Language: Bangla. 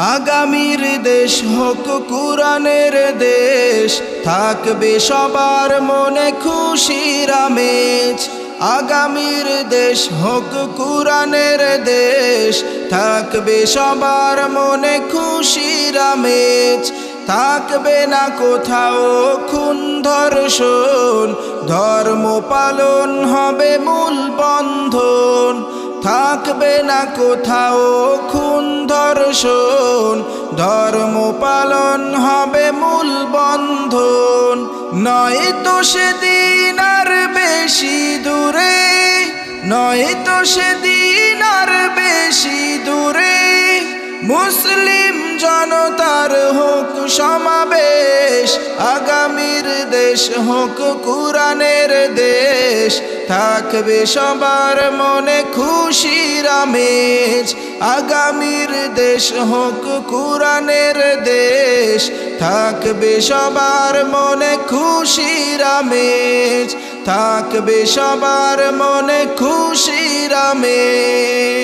আগামীর দেশ হোক কুরআনের দেশ, থাকবে সবার মনে খুশির আমেজ। আগামীর দেশ হোক কুরআনের দেশ, থাকবে সবার মনে খুশির আমেজ। থাকবে না কোথাও খুন ধর্ষণ, ধর্ম পালন হবে মূল বন্ধন। থাকবে না কোথাও খুন ধর্ষণ, ধর্ম পালন হবে মূল বন্ধন। নয়তো সেদিন আর বেশি দূরে, নয়তো সেদিন আর বেশি দূরে, মুসলিম জনতার হোক সমাবেশ। আগামীর দেশ হোক কুরআনের দেশ, থাকবে সবার মনে খুশির আমেজ। আগামীর দেশ হোক কুরআনের দেশ, থাকবে সবার মনে খুশির আমেজ। থাকবে সবার মনে খুশির আমেজ।